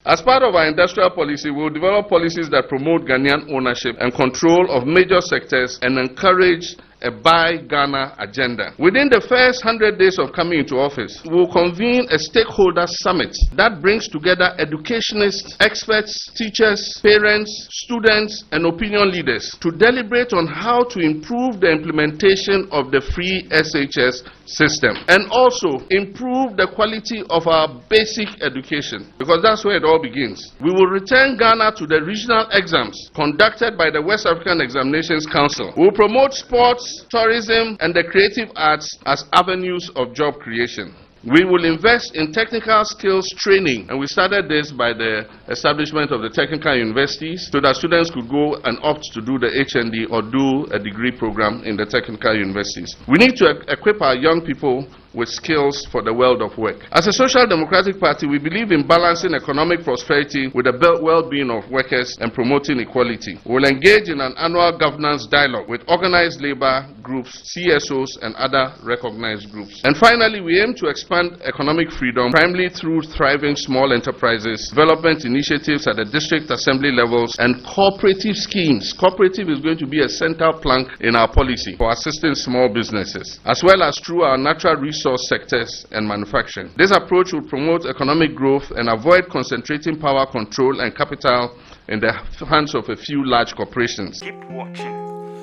As part of our industrial policy, we will develop policies that promote Ghanaian ownership and control of major sectors and encourage a Buy Ghana agenda. Within the first 100 days of coming into office, we will convene a stakeholder summit that brings together educationists, experts, teachers, parents, students, and opinion leaders to deliberate on how to improve the implementation of the free SHS system and also improve the quality of our basic education, because that's where it all begins. We will return Ghana to the regional exams conducted by the West African Examinations Council. We will promote sports, tourism, and the creative arts as avenues of job creation. We will invest in technical skills training, and we started this by the establishment of the technical universities so that students could go and opt to do the HND or do a degree program in the technical universities. We need to equip our young people with skills for the world of work. As a social democratic party, we believe in balancing economic prosperity with the well-being of workers and promoting equality. We will engage in an annual governance dialogue with organized labor groups, CSOs, and other recognized groups. And finally, we aim to expand economic freedom primarily through thriving small enterprises, development initiatives at the district assembly levels, and cooperative schemes. Cooperative is going to be a central plank in our policy for assisting small businesses, as well as through our natural resource sectors and manufacturing. This approach will promote economic growth and avoid concentrating power, control, and capital in the hands of a few large corporations. Keep watching.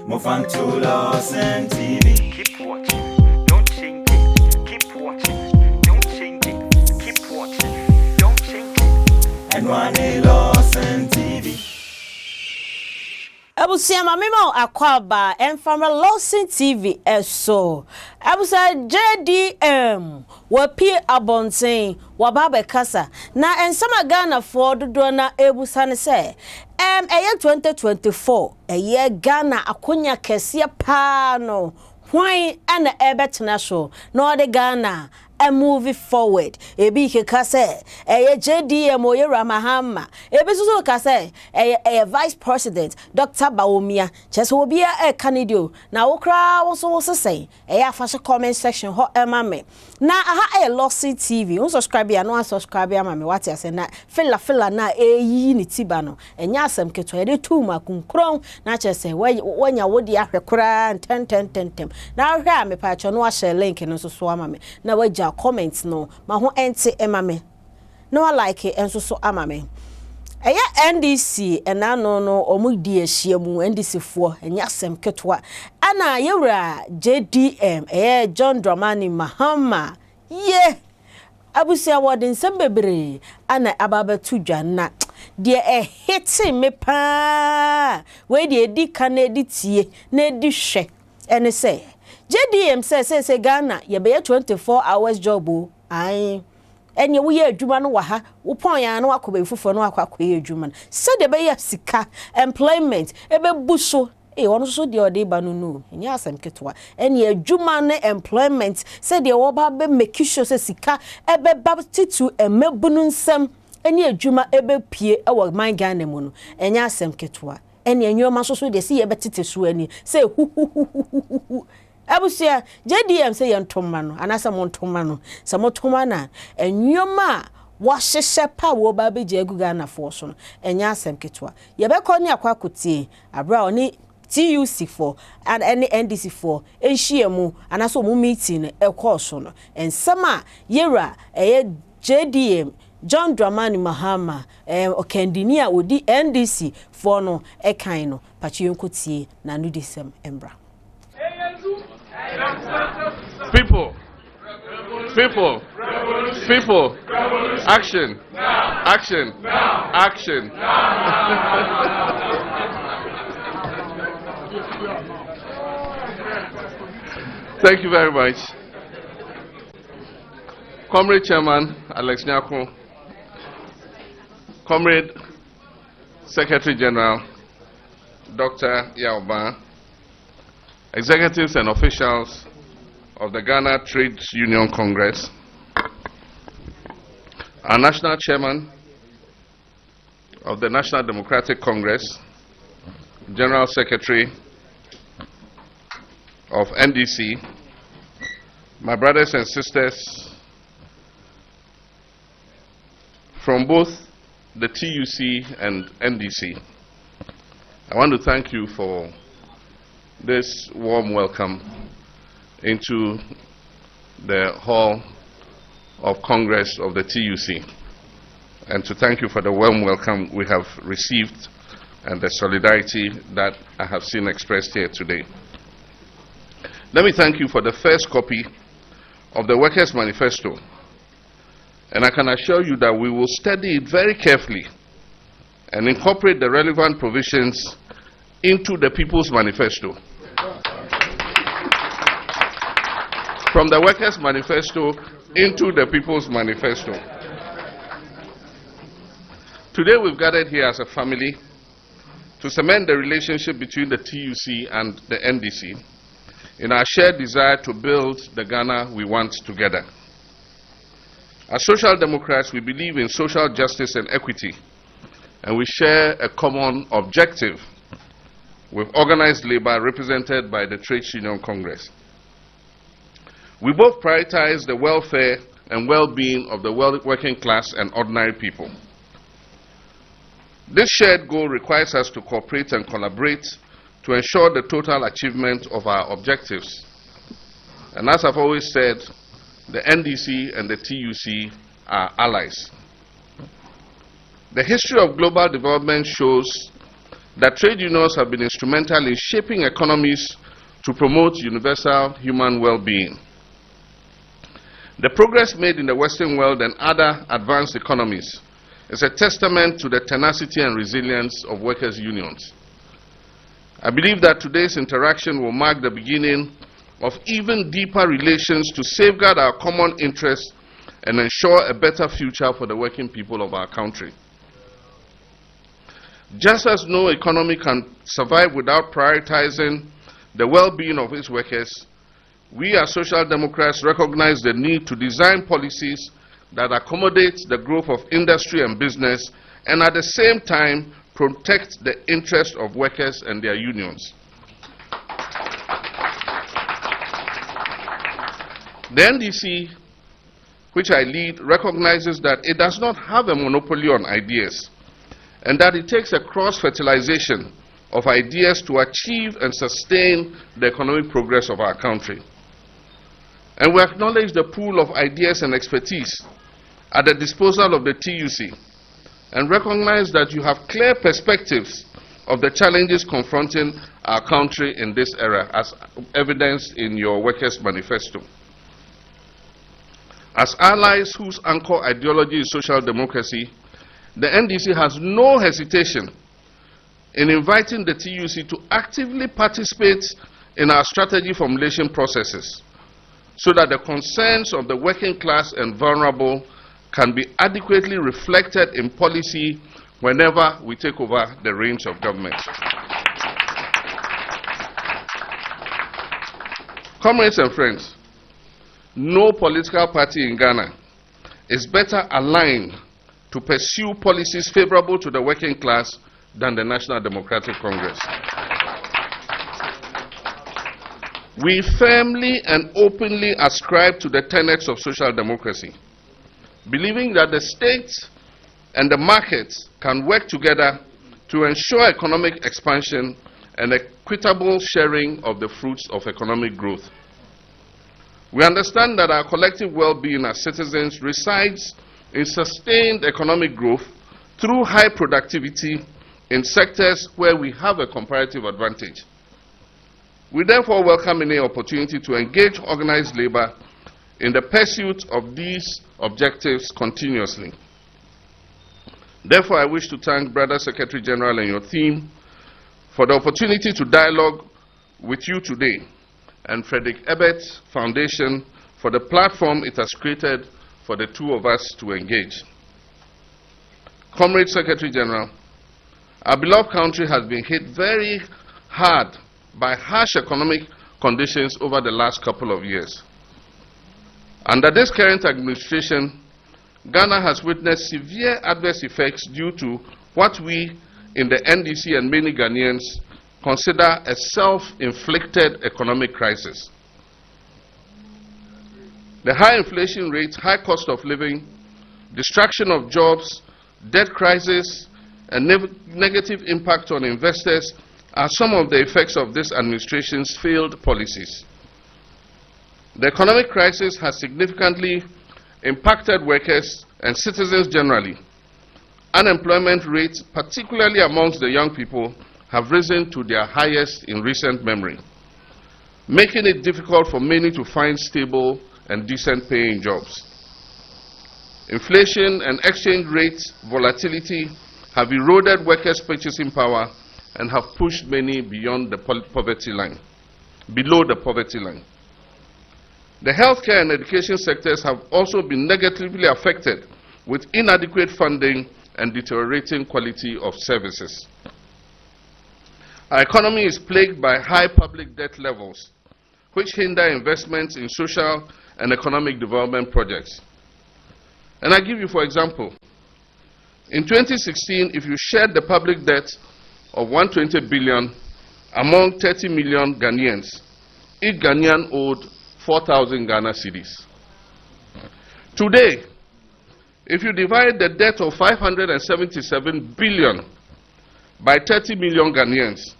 LORDSON TV. Keep watching. Don't change it. Keep watching. Don't change it. Keep watching. Don't change it. And one LORDSON TV. Abusiama memo akwaba enfamra LORDSON TV eso. Abusa JDM wapi abonten wababe kasa na ensama Ghana for dodo na ebusa ne se eye 2024 eye Ghana akonya kese pa no hwan ana ebetena so no de Ghana a movie forward. Ebi kase JDM Kiash Mahama. Ebi so kase vice president Dr. Baomia. Just will be a candidate. Na okra also say fashion comment section ho emame. Na aha LORDSON TV. Un subscribe ya no unsubscribe ya mame. What you say na fella na yi ni tiba no. Enya asem keto e de tu makunkron na che say wanya wodi ahwekora 10 na ahwe me pa cho no share link no so so amame. Na waja comments no ma ho ente emame no like enso so amame eya NDC enano no omudi ehyiamu NDC fo enya sem ketwa ana yewra JDM John Dramani Mahama ye abusia wodin nsem bebre ana ababa tudwa na de hiti me pa we de edi kan edi tie na edi hwe ene say JDM say Ghana ye be 24 hours job o ai enye wo ye adwuma no wa ha wo pon ya no akobe fufo no akwakoye adwuma se de be ya sika employment ebe buso ono so de ode ba no no enye asem ketwa enye adwuma ne employment se de wo ba be make sure se sika ebe ba titu emebunu nsem enye adwuma ebe pie e wo man Ghana mu no enye asem ketwa enye nyoma so de se ye betete so ani se hu Abusia JDM say yantoma no anasa montoma no sa motoma na enwoma wahyehyɛ pa wo ba beje agu Ghana fo so no enya asem ketwa ye be kɔ ne akwakotie abra oni TUC4 and any NDC4 ehyiamu anasa mu meeting e kɔ so no ensama yera JDM John Dramani Mahama okandini a odi NDC for no e kan no pachi yenkotie na no desem embra. People, action. Thank you very much. Comrade Chairman Alex Nyako, Comrade Secretary General Dr. Yaoba, executives and officials of the Ghana Trade Union Congress, our National Chairman of the National Democratic Congress, General Secretary of NDC, my brothers and sisters from both the TUC and NDC, I want to thank you for this warm welcome into the Hall of Congress of the TUC, and to thank you for the warm welcome we have received and the solidarity that I have seen expressed here today. Let me thank you for the first copy of the Workers' Manifesto, and I can assure you that we will study it very carefully and incorporate the relevant provisions into the People's Manifesto. From the Workers' Manifesto into the People's Manifesto. Today we've gathered here as a family to cement the relationship between the TUC and the NDC in our shared desire to build the Ghana we want together. As Social Democrats, we believe in social justice and equity, and we share a common objective with organized labor represented by the Trade Union Congress. We both prioritize the welfare and well-being of the working class and ordinary people. This shared goal requires us to cooperate and collaborate to ensure the total achievement of our objectives. And as I've always said, the NDC and the TUC are allies. The history of global development shows that trade unions have been instrumental in shaping economies to promote universal human well-being. The progress made in the Western world and other advanced economies is a testament to the tenacity and resilience of workers' unions. I believe that today's interaction will mark the beginning of even deeper relations to safeguard our common interests and ensure a better future for the working people of our country. Just as no economy can survive without prioritizing the well-being of its workers, we as Social Democrats recognize the need to design policies that accommodate the growth of industry and business and at the same time protect the interests of workers and their unions. The NDC, which I lead, recognizes that it does not have a monopoly on ideas and that it takes a cross-fertilization of ideas to achieve and sustain the economic progress of our country. And we acknowledge the pool of ideas and expertise at the disposal of the TUC and recognize that you have clear perspectives of the challenges confronting our country in this era, as evidenced in your Workers' Manifesto. As allies whose anchor ideology is social democracy, the NDC has no hesitation in inviting the TUC to actively participate in our strategy formulation processes so that the concerns of the working class and vulnerable can be adequately reflected in policy whenever we take over the reins of government. Comrades and friends, no political party in Ghana is better aligned to pursue policies favorable to the working class than the National Democratic Congress. We firmly and openly ascribe to the tenets of social democracy, believing that the state and the markets can work together to ensure economic expansion and equitable sharing of the fruits of economic growth. We understand that our collective well-being as citizens resides in sustained economic growth through high productivity in sectors where we have a comparative advantage. We therefore welcome any opportunity to engage organized labor in the pursuit of these objectives continuously. Therefore, I wish to thank Brother Secretary General and your team for the opportunity to dialogue with you today, and Frederick Ebert Foundation for the platform it has created for the two of us to engage. Comrade Secretary General, our beloved country has been hit very hard by harsh economic conditions over the last couple of years. Under this current administration, Ghana has witnessed severe adverse effects due to what we in the NDC and many Ghanaians consider a self-inflicted economic crisis. The high inflation rates, high cost of living, destruction of jobs, debt crisis, and negative impact on investors are some of the effects of this administration's failed policies. The economic crisis has significantly impacted workers and citizens generally. Unemployment rates, particularly amongst the young people, have risen to their highest in recent memory, making it difficult for many to find stable and decent paying jobs. Inflation and exchange rate volatility have eroded workers' purchasing power and have pushed many beyond the poverty line, below the poverty line. The healthcare and education sectors have also been negatively affected with inadequate funding and deteriorating quality of services. Our economy is plagued by high public debt levels, which hinder investments in social and economic development projects. And I give you, for example, in 2016, if you shared the public debt of 120 billion among 30 million Ghanaians, each Ghanaian owed 4,000 Ghana cedis. Today, if you divide the debt of 577 billion by 30 million Ghanaians,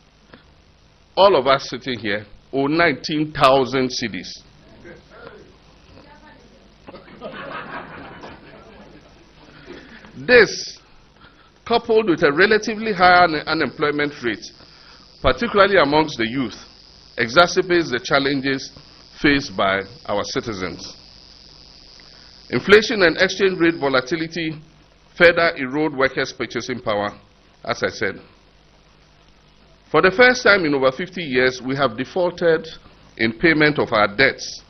all of us sitting here owe 19,000 cedis. This, coupled with a relatively high unemployment rate, particularly amongst the youth, exacerbates the challenges faced by our citizens. Inflation and exchange rate volatility further erode workers' purchasing power, as I said. For the first time in over 50 years, we have defaulted in payment of our debts,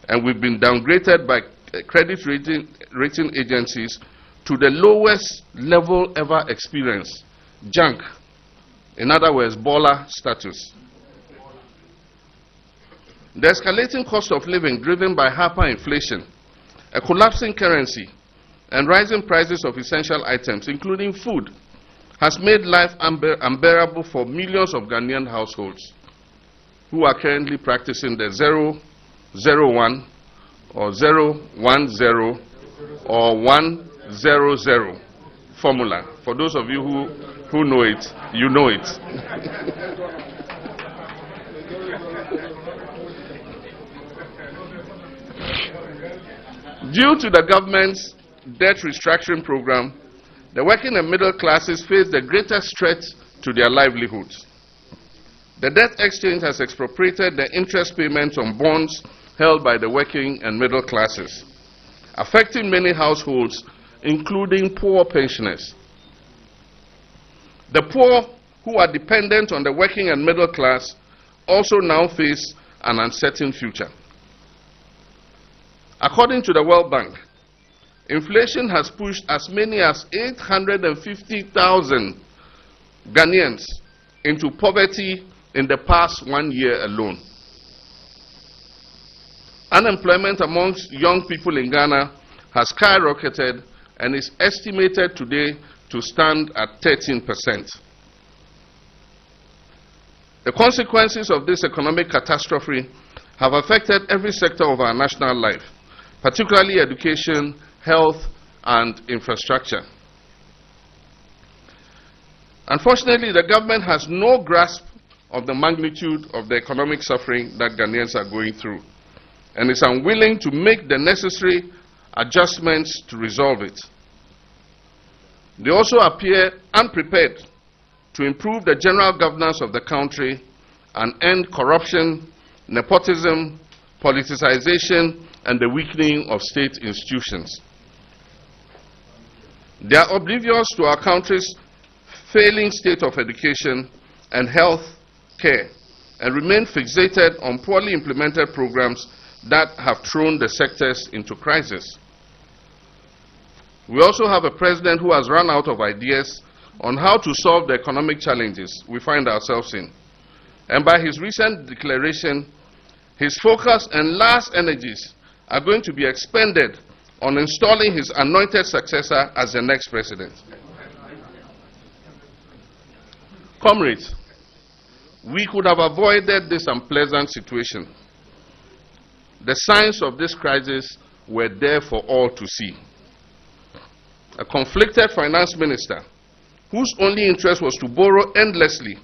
and we've been downgraded by credit rating agencies to the lowest level ever experienced, junk. In other words, baller status. The escalating cost of living driven by hyperinflation, a collapsing currency, and rising prices of essential items, including food, has made life unbearable for millions of Ghanaian households who are currently practicing the 001 or 010 or 100 formula. For those of you who know it, you know it. Due to the government's debt restructuring program, the working and middle classes face the greatest threat to their livelihoods. The debt exchange has expropriated the interest payments on bonds held by the working and middle classes, affecting many households, including poor pensioners. The poor who are dependent on the working and middle class also now face an uncertain future. According to the World Bank, inflation has pushed as many as 850,000 Ghanaians into poverty in the past 1 year alone. Unemployment amongst young people in Ghana has skyrocketed and is estimated today to stand at 13%. The consequences of this economic catastrophe have affected every sector of our national life, particularly education, health, and infrastructure. Unfortunately, the government has no grasp of the magnitude of the economic suffering that Ghanaians are going through, and is unwilling to make the necessary adjustments to resolve it. They also appear unprepared to improve the general governance of the country and end corruption, nepotism, politicization, and the weakening of state institutions. They are oblivious to our country's failing state of education and health care and remain fixated on poorly implemented programs that have thrown the sectors into crisis. We also have a president who has run out of ideas on how to solve the economic challenges we find ourselves in. And by his recent declaration, his focus and last energies are going to be expended on installing his anointed successor as the next president. Comrades, we could have avoided this unpleasant situation. The signs of this crisis were there for all to see. a conflicted finance minister whose only interest was to borrow endlessly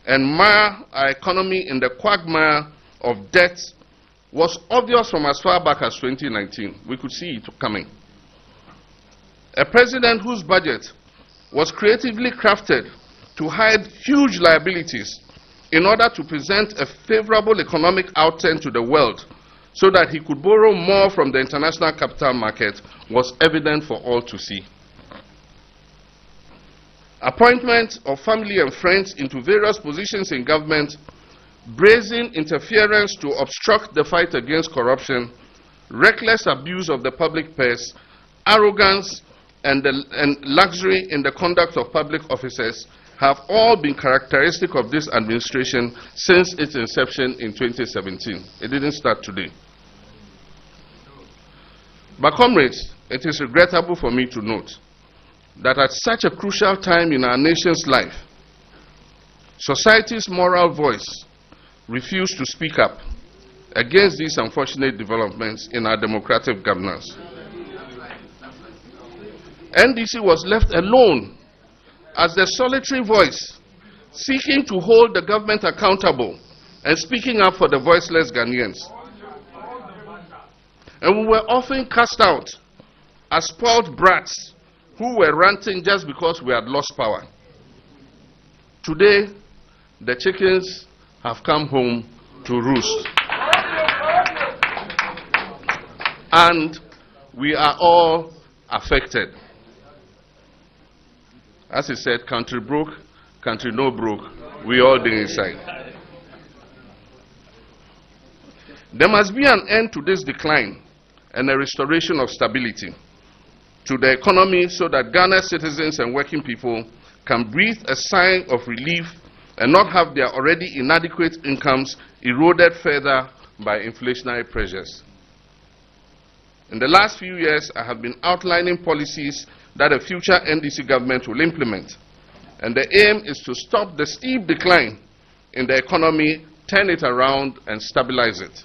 and mar our economy in the quagmire of debt was obvious from as far back as 2019. We could see it coming. A president whose budget was creatively crafted to hide huge liabilities in order to present a favorable economic outturn to the world so that he could borrow more from the international capital market was evident for all to see. Appointment of family and friends into various positions in government, brazen interference to obstruct the fight against corruption, reckless abuse of the public purse, arrogance, and luxury in the conduct of public officers have all been characteristic of this administration since its inception in 2017. It didn't start today. But comrades, it is regrettable for me to note that at such a crucial time in our nation's life, society's moral voice refused to speak up against these unfortunate developments in our democratic governance. NDC was left alone as the solitary voice seeking to hold the government accountable and speaking up for the voiceless Ghanaians. And we were often cast out as spoiled brats who were ranting just because we had lost power. Today, the chickens have come home to roost. And we are all affected. As he said, country broke, country no broke, we all dey inside. There must be an end to this decline and a restoration of stability to the economy so that Ghana's citizens and working people can breathe a sigh of relief and not have their already inadequate incomes eroded further by inflationary pressures. In the last few years, I have been outlining policies that a future NDC government will implement. And the aim is to stop the steep decline in the economy, turn it around, and stabilize it.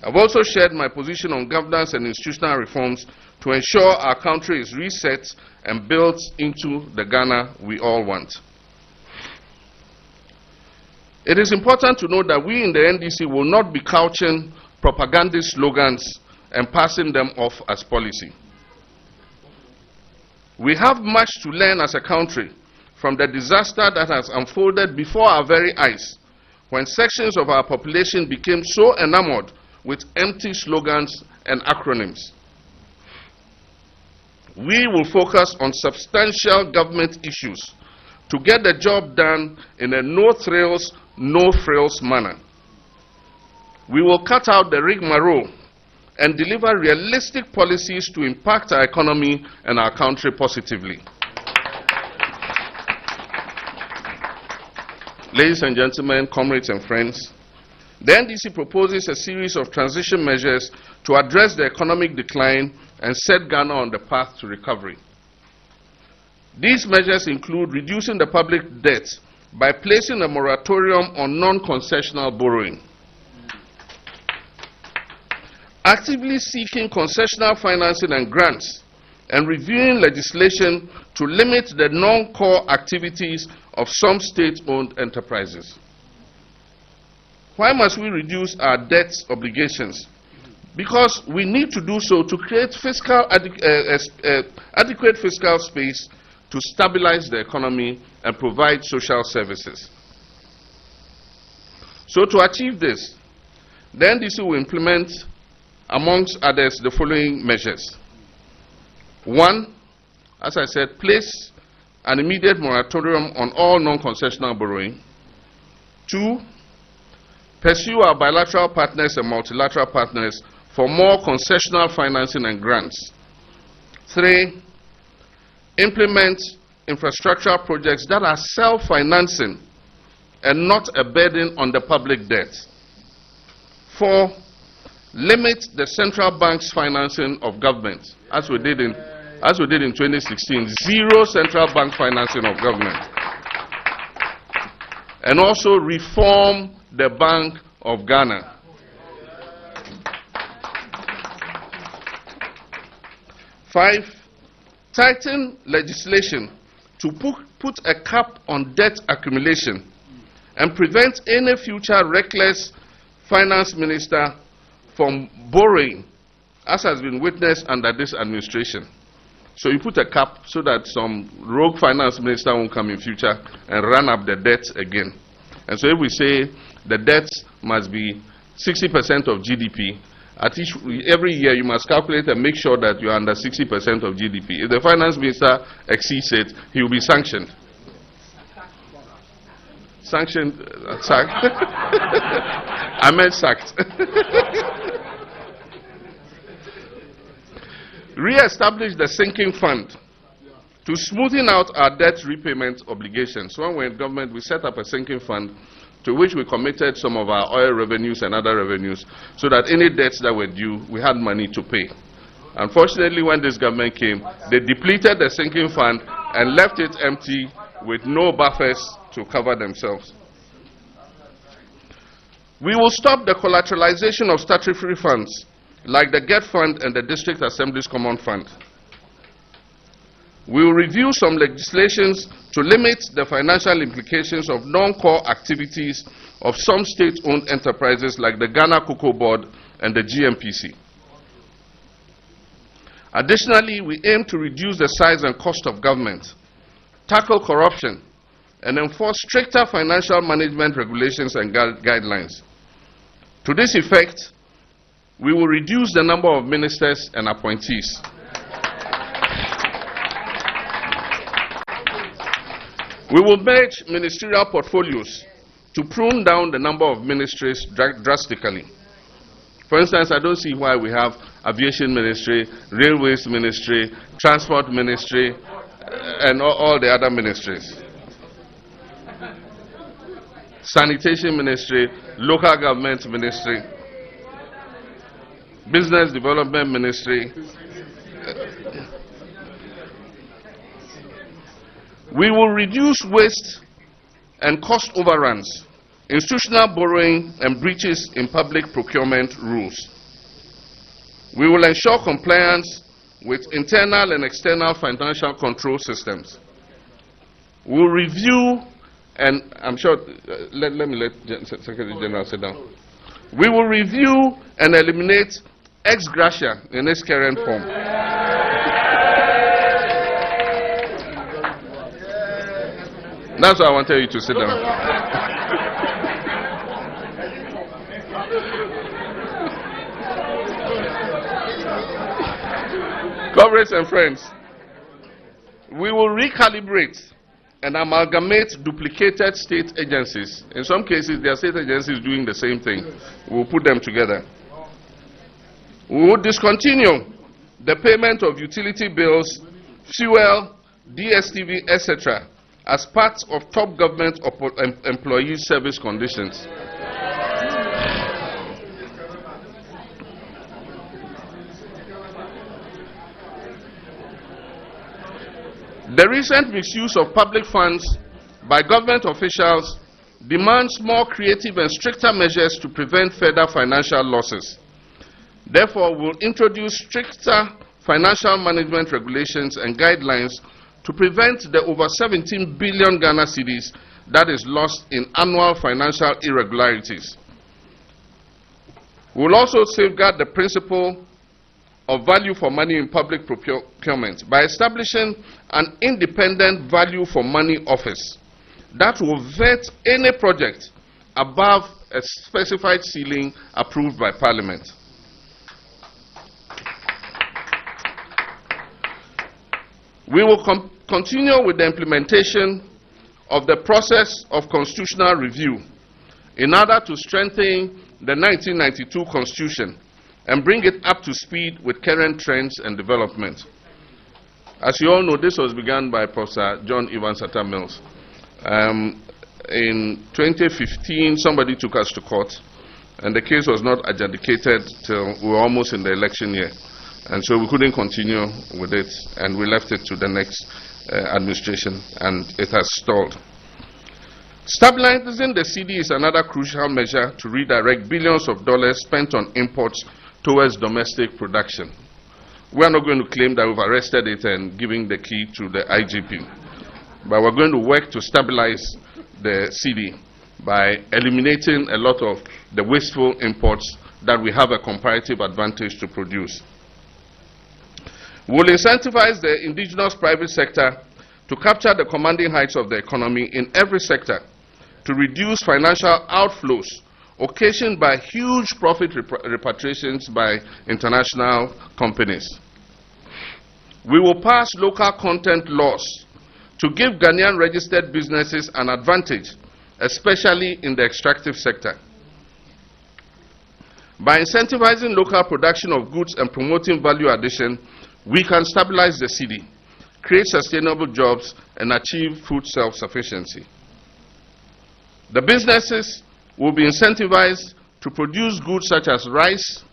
I've also shared my position on governance and institutional reforms to ensure our country is reset and built into the Ghana we all want. It is important to note that we in the NDC will not be couching propagandist slogans and passing them off as policy. We have much to learn as a country from the disaster that has unfolded before our very eyes when sections of our population became so enamored with empty slogans and acronyms. We will focus on substantial government issues to get the job done in a no-thrills, no-frills manner. We will cut out the rigmarole and deliver realistic policies to impact our economy and our country positively. Ladies and gentlemen, comrades and friends, the NDC proposes a series of transition measures to address the economic decline and set Ghana on the path to recovery. These measures include reducing the public debt by placing a moratorium on non-concessional borrowing, actively seeking concessional financing and grants, and reviewing legislation to limit the non-core activities of some state-owned enterprises. Why must we reduce our debt obligations? Because we need to do so to create adequate fiscal space to stabilize the economy and provide social services. So to achieve this, the NDC will implement, amongst others, the following measures. 1, as I said, place an immediate moratorium on all non-concessional borrowing. 2, pursue our bilateral partners and multilateral partners for more concessional financing and grants. 3, implement infrastructural projects that are self-financing and not a burden on the public debt. 4, limit the central bank's financing of government, as we did in 2016, zero central bank financing of government. And also reform the Bank of Ghana. 5, tighten legislation to put a cap on debt accumulation and prevent any future reckless finance minister from borrowing, as has been witnessed under this administration. So you put a cap so that some rogue finance minister won't come in future and run up the debt again. And so if we say the debt must be 60% of GDP, every year you must calculate and make sure that you are under 60% of GDP. If the finance minister exceeds it, he will be sanctioned. Sanctioned, sacked. I meant sacked. Re-establish the sinking fund to smoothen out our debt repayment obligations. When we're in government, we set up a sinking fund to which we committed some of our oil revenues and other revenues so that any debts that were due, we had money to pay. Unfortunately, when this government came, they depleted the sinking fund and left it empty with no buffers to cover themselves. We will stop the collateralization of statutory funds like the GET Fund and the District Assembly's Common Fund. We will review some legislations to limit the financial implications of non-core activities of some state-owned enterprises like the Ghana Cocoa Board and the GMPC. Additionally, we aim to reduce the size and cost of government, tackle corruption, and enforce stricter financial management regulations and guidelines. To this effect, we will reduce the number of ministers and appointees. We will merge ministerial portfolios to prune down the number of ministries drastically. For instance, I don't see why we have aviation ministry, railways ministry, transport ministry, and all the other ministries. Sanitation ministry, local government ministry, business development ministry. We will reduce waste and cost overruns, institutional borrowing, and breaches in public procurement rules. We will ensure compliance with internal and external financial control systems. We will review, and I'm sure, let Secretary General sit down. We will review and eliminate ex gratia in its current form. That's why I wanted you to sit down. Comrades and friends, we will recalibrate and amalgamate duplicated state agencies. In some cases, there are state agencies doing the same thing. We will put them together. We will discontinue the payment of utility bills, fuel, DSTV, etc., as part of top government employee service conditions. The recent misuse of public funds by government officials demands more creative and stricter measures to prevent further financial losses. Therefore, we will introduce stricter financial management regulations and guidelines to prevent the over 17 billion Ghana cedis that is lost in annual financial irregularities. We will also safeguard the principle of value for money in public procurement by establishing an independent value for money office that will vet any project above a specified ceiling approved by Parliament. We will continue with the implementation of the process of constitutional review in order to strengthen the 1992 Constitution and bring it up to speed with current trends and development. As you all know, this was begun by Professor John Evans Atta Mills. In 2015, somebody took us to court, and the case was not adjudicated till we were almost in the election year. And so we couldn't continue with it, and we left it to the next administration, and it has stalled. Stabilizing the cedi is another crucial measure to redirect billions of dollars spent on imports towards domestic production. We are not going to claim that we've arrested it and giving the key to the IGP. But we're going to work to stabilize the cedi by eliminating a lot of the wasteful imports that we have a comparative advantage to produce. We'll incentivize the indigenous private sector to capture the commanding heights of the economy in every sector to reduce financial outflows occasioned by huge profit repatriations by international companies. We will pass local content laws to give Ghanaian registered businesses an advantage, especially in the extractive sector. By incentivizing local production of goods and promoting value addition, we can stabilize the cedi, create sustainable jobs, and achieve food self-sufficiency. The businesses will be incentivized to produce goods such as rice,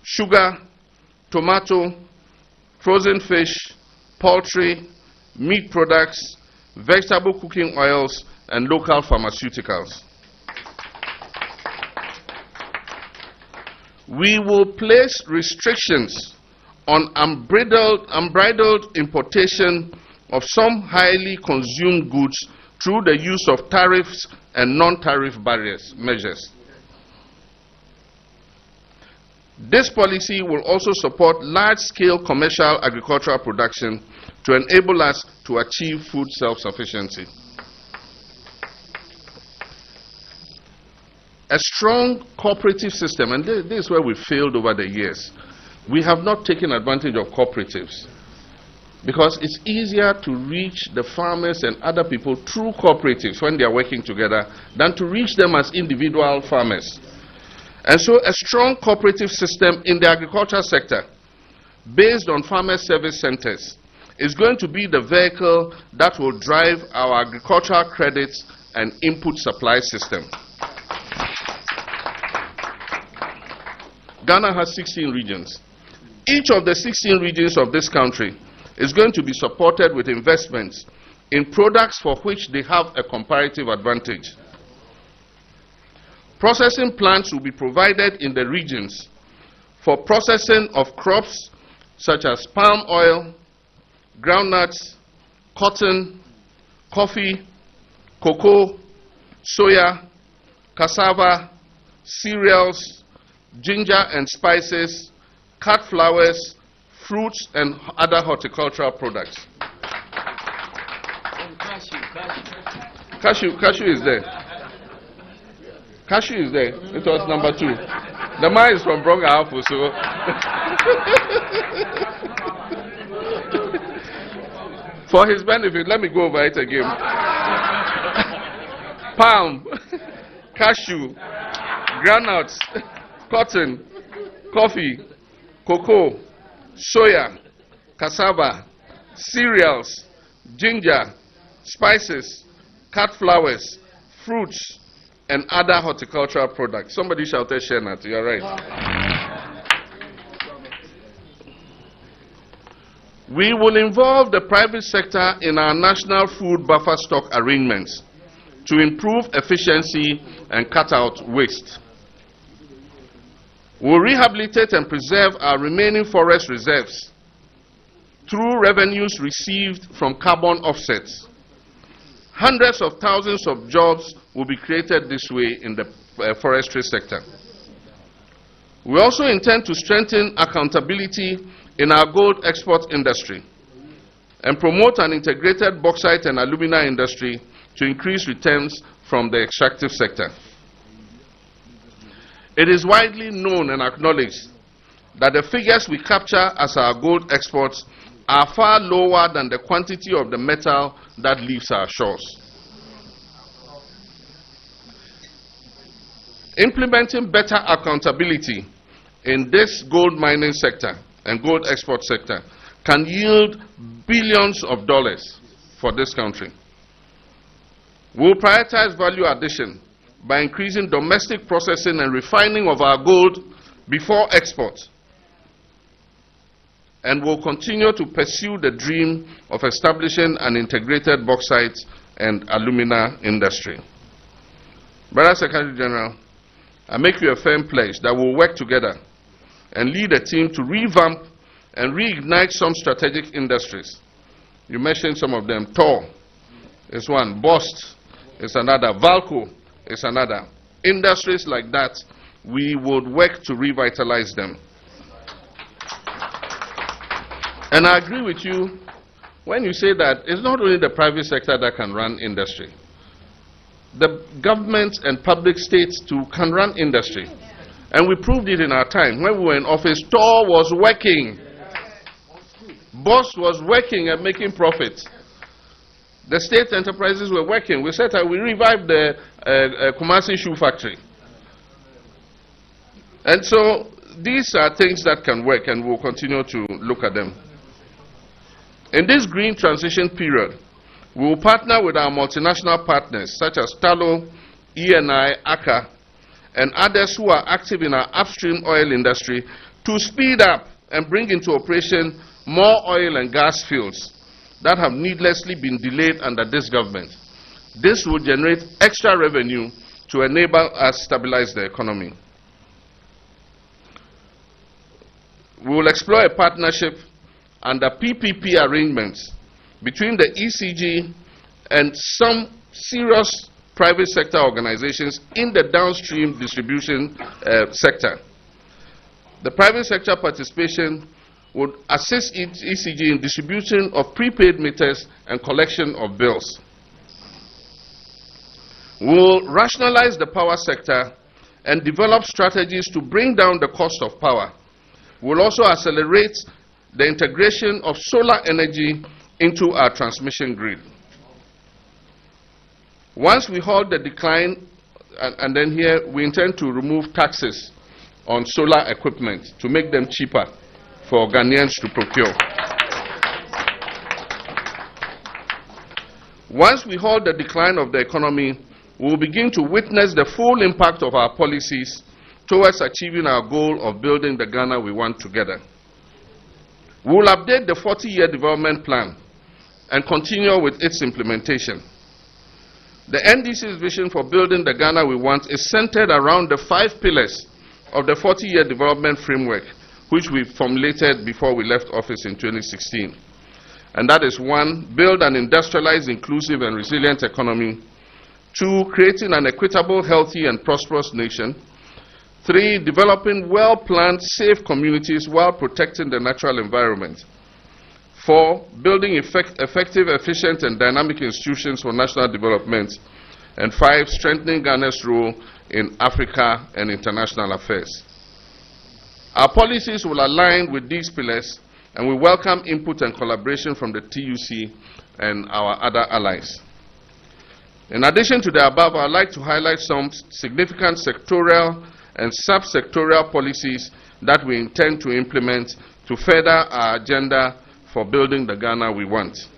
sugar, tomato, frozen fish, poultry, meat products, vegetable cooking oils, and local pharmaceuticals. We will place restrictions on unbridled importation of some highly consumed goods through the use of tariffs and non-tariff measures. This policy will also support large-scale commercial agricultural production to enable us to achieve food self-sufficiency. A strong cooperative system, and this is where we failed over the years. We have not taken advantage of cooperatives because it's easier to reach the farmers and other people through cooperatives when they are working together than to reach them as individual farmers. And so a strong cooperative system in the agricultural sector based on farmer service centers is going to be the vehicle that will drive our agricultural credits and input supply system. Ghana has 16 regions. Each of the 16 regions of this country is going to be supported with investments in products for which they have a comparative advantage. Processing plants will be provided in the regions for processing of crops such as palm oil, groundnuts, cotton, coffee, cocoa, soya, cassava, cereals, ginger and spices, cut flowers, fruits, and other horticultural products. Cashew is there. Cashew is there. It was number 2. The man is from Bronga Alpha, so. For his benefit, let me go over it again. Palm, cashew, groundnuts, cotton, coffee, cocoa, soya, cassava, cereals, ginger, spices, cut flowers, fruits, and other horticultural products. Somebody shouted Shenat, you're right. We will involve the private sector in our national food buffer stock arrangements to improve efficiency and cut out waste. We will rehabilitate and preserve our remaining forest reserves through revenues received from carbon offsets. Hundreds of thousands of jobs will be created this way in the forestry sector. We also intend to strengthen accountability in our gold export industry and promote an integrated bauxite and alumina industry to increase returns from the extractive sector. It is widely known and acknowledged that the figures we capture as our gold exports are far lower than the quantity of the metal that leaves our shores. Implementing better accountability in this gold mining sector and gold export sector can yield billions of dollars for this country. We will prioritize value addition by increasing domestic processing and refining of our gold before export, and will continue to pursue the dream of establishing an integrated bauxite and alumina industry. Brother Secretary General, I make you a firm pledge that we'll work together and lead a team to revamp and reignite some strategic industries. You mentioned some of them. Tor is one, Bost is another, Valco is another. Industries like that, we would work to revitalize them. And I agree with you when you say that it's not only the private sector that can run industry. The government and public states too can run industry. And we proved it in our time. When we were in office, Tor was working. Boss was working and making profits. The state enterprises were working. We said that we revived the Kumasi shoe factory. And so these are things that can work, and we'll continue to look at them. In this green transition period, we will partner with our multinational partners such as Talo, ENI, ACA, and others who are active in our upstream oil industry to speed up and bring into operation more oil and gas fields that have needlessly been delayed under this government. This will generate extra revenue to enable us stabilize the economy. We will explore a partnership under PPP arrangements between the ECG and some serious private sector organizations in the downstream distribution sector. The private sector participation would assist ECG in distribution of prepaid meters and collection of bills. We will rationalize the power sector and develop strategies to bring down the cost of power. We will also accelerate the integration of solar energy into our transmission grid. Once we halt the decline, and then here we intend to remove taxes on solar equipment to make them cheaper for Ghanaians to procure. Once we halt the decline of the economy, we will begin to witness the full impact of our policies towards achieving our goal of building the Ghana we want together. We will update the 40-year development plan and continue with its implementation. The NDC's vision for building the Ghana we want is centered around the 5 pillars of the 40-year development framework, which we formulated before we left office in 2016. And that is 1, build an industrialized, inclusive, and resilient economy. 2, creating an equitable, healthy, and prosperous nation. 3, developing well-planned, safe communities while protecting the natural environment. 4, building effective, efficient, and dynamic institutions for national development. And 5, strengthening Ghana's role in Africa and international affairs. Our policies will align with these pillars, and we welcome input and collaboration from the TUC and our other allies. In addition to the above, I would like to highlight some significant sectorial and sub-sectorial policies that we intend to implement to further our agenda for building the Ghana we want.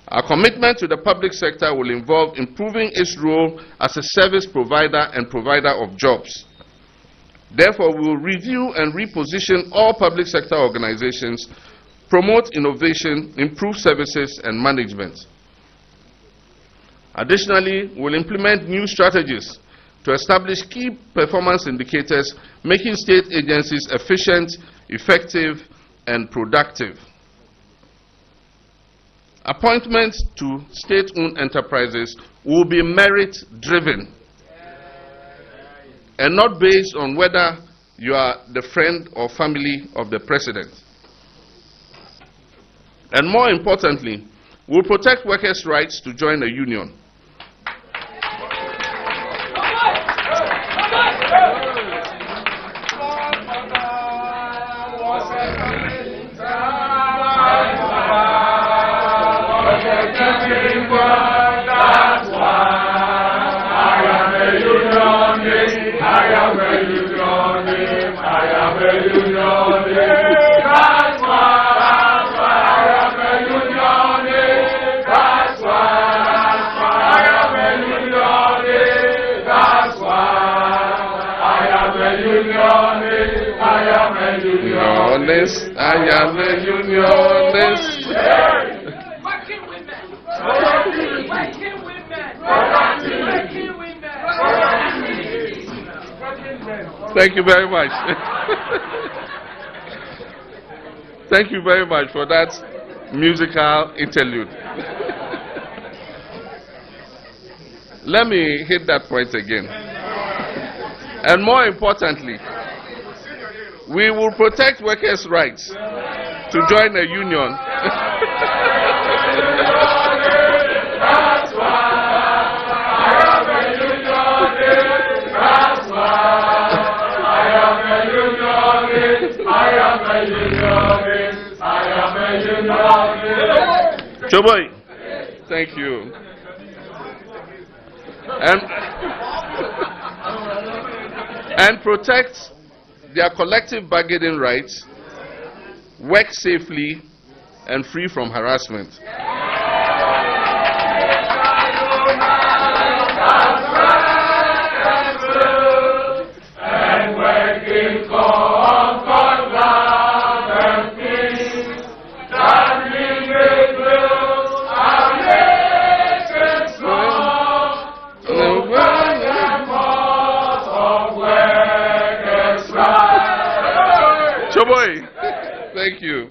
Our commitment to the public sector will involve improving its role as a service provider and provider of jobs. Therefore, we will review and reposition all public sector organizations, promote innovation, improve services and management. Additionally, we will implement new strategies to establish key performance indicators, making state agencies efficient, effective, and productive. Appointments to state-owned enterprises will be merit-driven and not based on whether you are the friend or family of the president. And more importantly, we'll protect workers' rights to join a union. I am a unionist. Working women. Working women. Thank you very much. Thank you very much for that musical interlude. Let me hit that point again. And more importantly, we will protect workers' rights to join a union. Choboy, thank you. And protect their collective bargaining rights, work safely, and free from harassment. Choboy, thank you.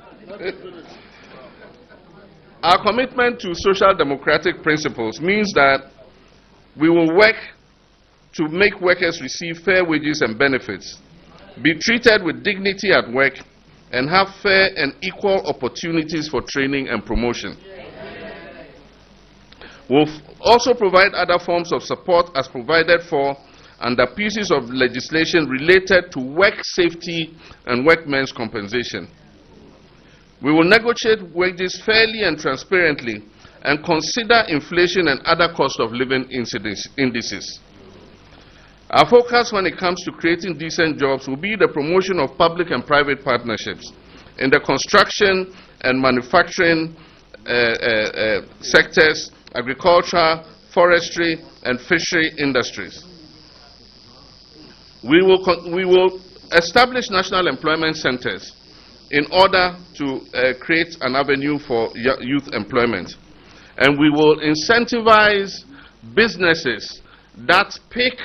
Our commitment to social democratic principles means that we will work to make workers receive fair wages and benefits, be treated with dignity at work, and have fair and equal opportunities for training and promotion. We'll also provide other forms of support as provided for under pieces of legislation related to work safety and workmen's compensation. We will negotiate wages fairly and transparently and consider inflation and other cost of living indices. Our focus when it comes to creating decent jobs will be the promotion of public and private partnerships in the construction and manufacturing sectors, agriculture, forestry, and fishery industries. We will establish national employment centers in order to create an avenue for youth employment. And we will incentivize businesses that pick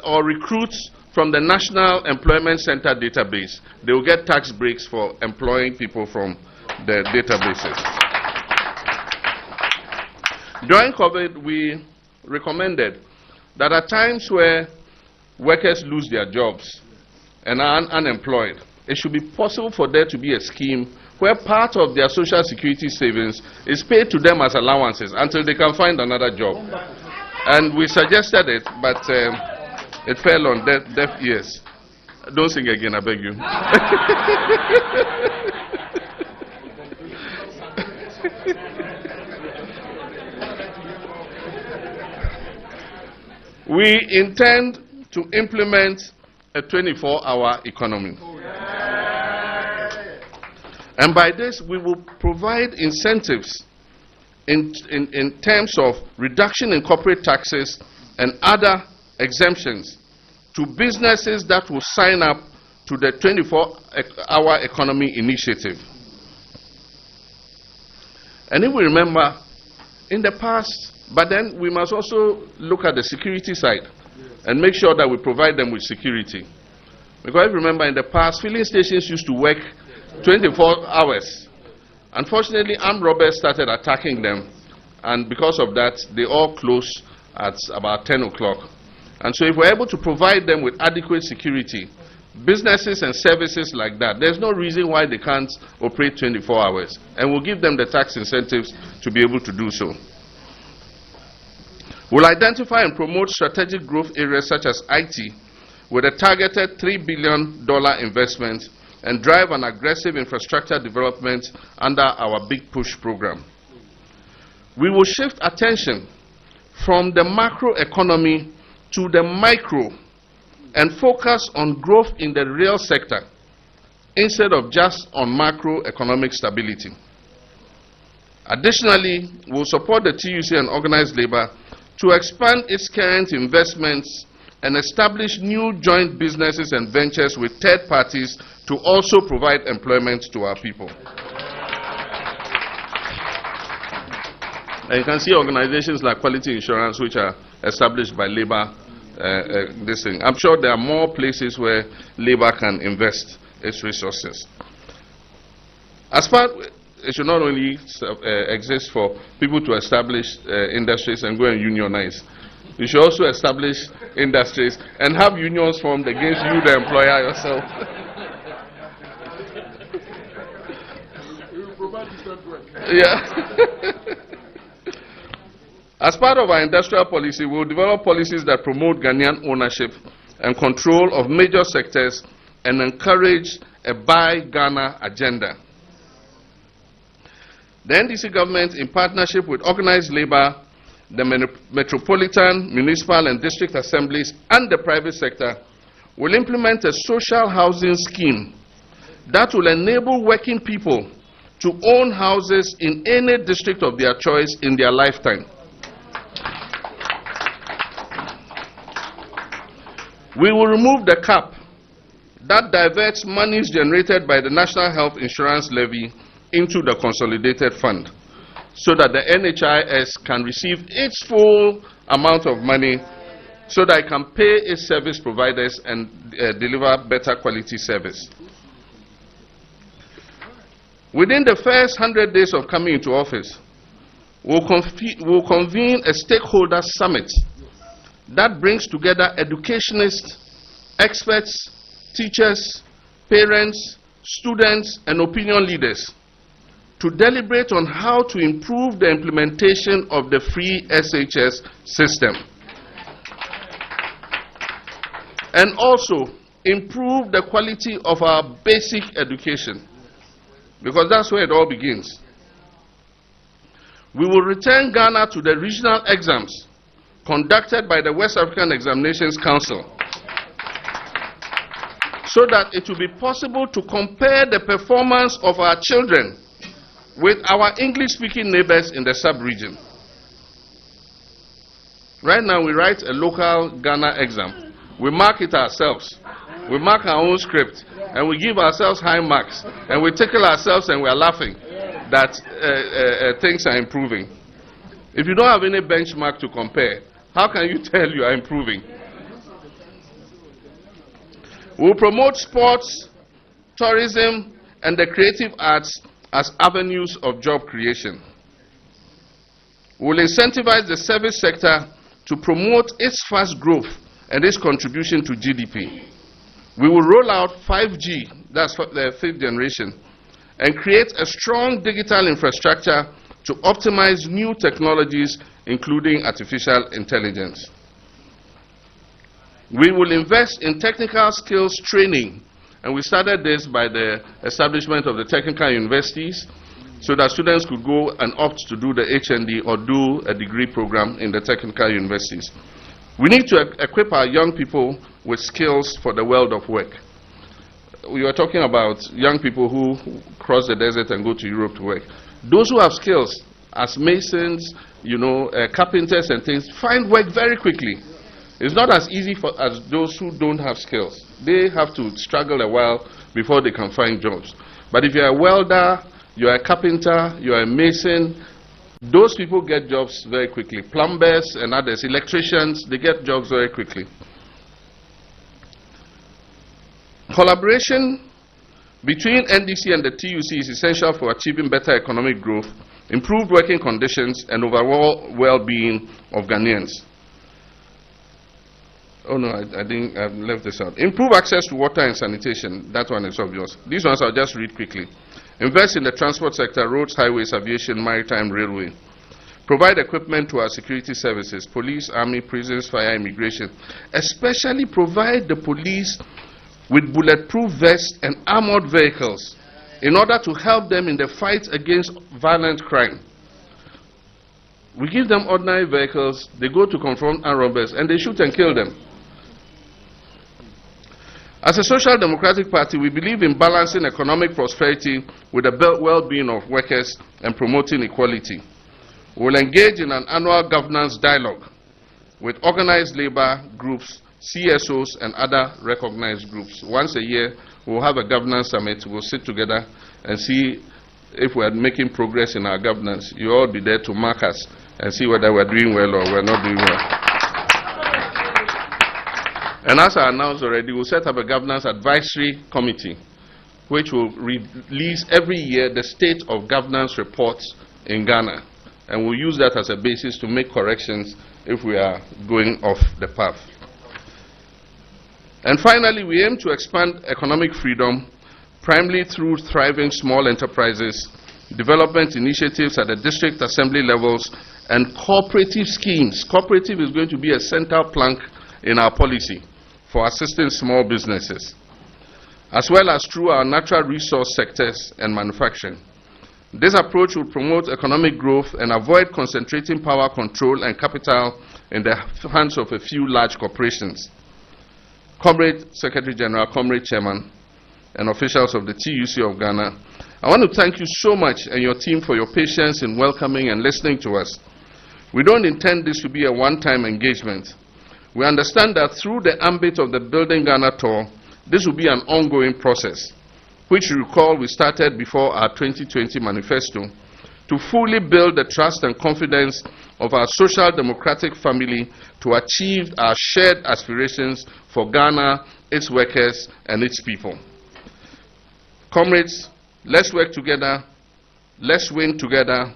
or recruit from the National Employment Center database. They will get tax breaks for employing people from the databases. During COVID, we recommended that at times where workers lose their jobs and are unemployed, it should be possible for there to be a scheme where part of their social security savings is paid to them as allowances until they can find another job. And we suggested it, but it fell on deaf ears. Don't sing again, I beg you. We intend to implement a 24-hour economy. And by this, we will provide incentives in terms of reduction in corporate taxes and other exemptions to businesses that will sign up to the 24-hour economy initiative. And if we remember, in the past, but then we must also look at the security side and make sure that we provide them with security. Because if you remember, in the past, filling stations used to work 24 hours. Unfortunately, armed robbers started attacking them, and because of that, they all closed at about 10 o'clock. And so if we're able to provide them with adequate security, businesses and services like that, there's no reason why they can't operate 24 hours. And we'll give them the tax incentives to be able to do so. We'll identify and promote strategic growth areas such as IT with a targeted $3 billion investment and drive an aggressive infrastructure development under our Big Push program. We will shift attention from the macro economy to the micro and focus on growth in the real sector instead of just on macroeconomic stability. Additionally, we'll support the TUC and organized labor to expand its current investments and establish new joint businesses and ventures with third parties to also provide employment to our people. And you can see organizations like Quality Insurance, which are established by labor. This thing. I'm sure there are more places where labor can invest its resources. As part, it should not only exist for people to establish industries and go and unionize. You should also establish industries and have unions formed against you, the employer yourself. Yeah. As part of our industrial policy, we will develop policies that promote Ghanaian ownership and control of major sectors and encourage a Buy Ghana agenda. The NDC government, in partnership with organized labor, the metropolitan, municipal and district assemblies and the private sector, will implement a social housing scheme that will enable working people to own houses in any district of their choice in their lifetime. We will remove the cap that diverts monies generated by the National Health Insurance Levy into the consolidated fund, so that the NHIS can receive its full amount of money so that it can pay its service providers and deliver better quality service. Within the first 100 days of coming into office, we'll convene a stakeholder summit that brings together educationists, experts, teachers, parents, students, and opinion leaders to deliberate on how to improve the implementation of the free SHS system and also improve the quality of our basic education, because that's where it all begins. We will return Ghana to the regional exams conducted by the West African Examinations Council, so that it will be possible to compare the performance of our children with our English-speaking neighbors in the sub-region. Right now, we write a local Ghana exam. We mark it ourselves. We mark our own script, and we give ourselves high marks, and we tickle ourselves, and we are laughing that things are improving. If you don't have any benchmark to compare, how can you tell you are improving? We'll promote sports, tourism, and the creative arts as avenues of job creation. We'll incentivize the service sector to promote its fast growth and its contribution to GDP. We will roll out 5G, that's the fifth generation, and create a strong digital infrastructure to optimize new technologies, including artificial intelligence. We will invest in technical skills training, and we started this by the establishment of the technical universities so that students could go and opt to do the HND or do a degree program in the technical universities. We need to equip our young people with skills for the world of work. We were talking about young people who cross the desert and go to Europe to work. Those who have skills as masons, carpenters and things, find work very quickly. It's not as easy as those who don't have skills. They have to struggle a while before they can find jobs. But if you're a welder, you're a carpenter, you're a mason, those people get jobs very quickly. Plumbers and others, electricians, they get jobs very quickly. Collaboration between NDC and the TUC is essential for achieving better economic growth, improved working conditions, and overall well-being of Ghanaians. Oh no, I think I've left this out. Improve access to water and sanitation. That one is obvious. These ones I'll just read quickly. Invest in the transport sector, roads, highways, aviation, maritime, railway. Provide equipment to our security services, police, army, prisons, fire, immigration. Especially provide the police with bulletproof vests and armored vehicles in order to help them in the fight against violent crime. We give them ordinary vehicles, they go to confront armed robbers, and they shoot and kill them. As a social democratic party, we believe in balancing economic prosperity with the well-being of workers and promoting equality. We will engage in an annual governance dialogue with organized labor groups, CSOs, and other recognized groups. Once a year, we will have a governance summit. We will sit together and see if we are making progress in our governance. You all be there to mark us and see whether we're doing well or we're not doing well. And as I announced already, we'll set up a governance advisory committee which will release every year the state of governance reports in Ghana. And we'll use that as a basis to make corrections if we are going off the path. And finally, we aim to expand economic freedom primarily through thriving small enterprises, development initiatives at the district assembly levels, and cooperative schemes. Cooperative is going to be a central plank in our policy for assisting small businesses, as well as through our natural resource sectors and manufacturing. This approach will promote economic growth and avoid concentrating power control and capital in the hands of a few large corporations. Comrade Secretary General, Comrade Chairman, and officials of the TUC of Ghana, I want to thank you so much and your team for your patience in welcoming and listening to us. We don't intend this to be a one-time engagement. We understand that through the ambit of the Building Ghana tour, this will be an ongoing process, which you recall we started before our 2020 manifesto, to fully build the trust and confidence of our social democratic family to achieve our shared aspirations for Ghana, its workers, and its people. Comrades, let's work together, let's win together,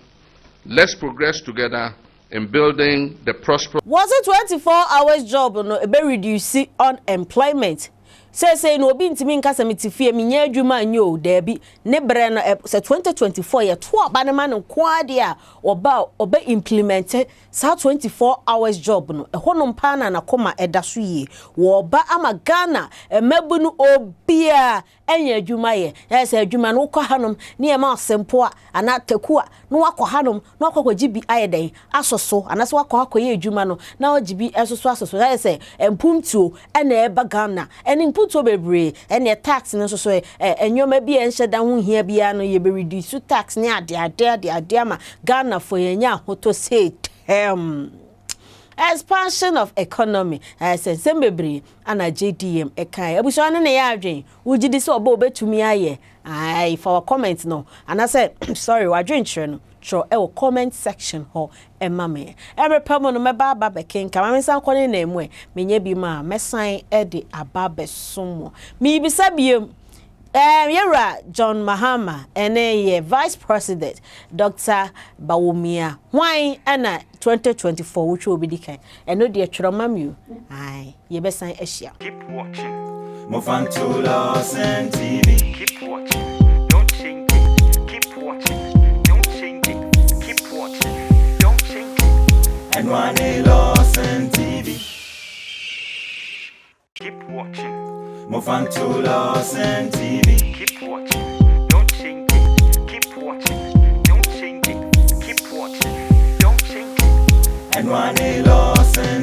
let's progress together in building the prosperous. Was it 24 hours job no ebe reduce unemployment? Say no obi ntimi nkasa metifie minya adwuma nyo dabi ne bre no se 2024 ye to aba ne ma no kwade a oba implement sa 24 hours job no ehono mpa na koma edaso yi wo ba ama Ghana emabu no obi a enya adwuma ye se adwuma no kɔ hanom ne e ma asempo a ana taku a no wakɔ hanom no akɔ gibi ayeden asoso ana se wakɔ akɔ ye adwuma no na ogibi esoso asoso se empumtuo ena eba Ghana eni to bebre and your tax no so enyoma bi enhye da ho hia bia no ye be reduce tax ne ade ma Ghana for yenya hoto say expansion of economy sense bebre ana JDM ekai abuso no ne ya adwen ugidi se oba obetumi aye ai for our comment no and I said sorry wa adwen kire no tro e comment section ho emma me every pemo no meba aba beken kama me san kwone na emu menye bi ma mesan e de aba besom mi bisa biem yera John Mahama ene ye vice president Dr. Bawumia why ana 2024 which will be dikan eno de twero mamu ai ye besan ehia. Keep watching. Mofanto LORDSON TV. Keep watching. Don't change it. Keep watching. Don't change it. Keep watching. Don't change it. And one LORDSON TV. Keep watching. Mofanto LORDSON TV. Keep watching. Don't change it. Keep watching. Don't change it. Keep watching. Don't change it. And one LORDSON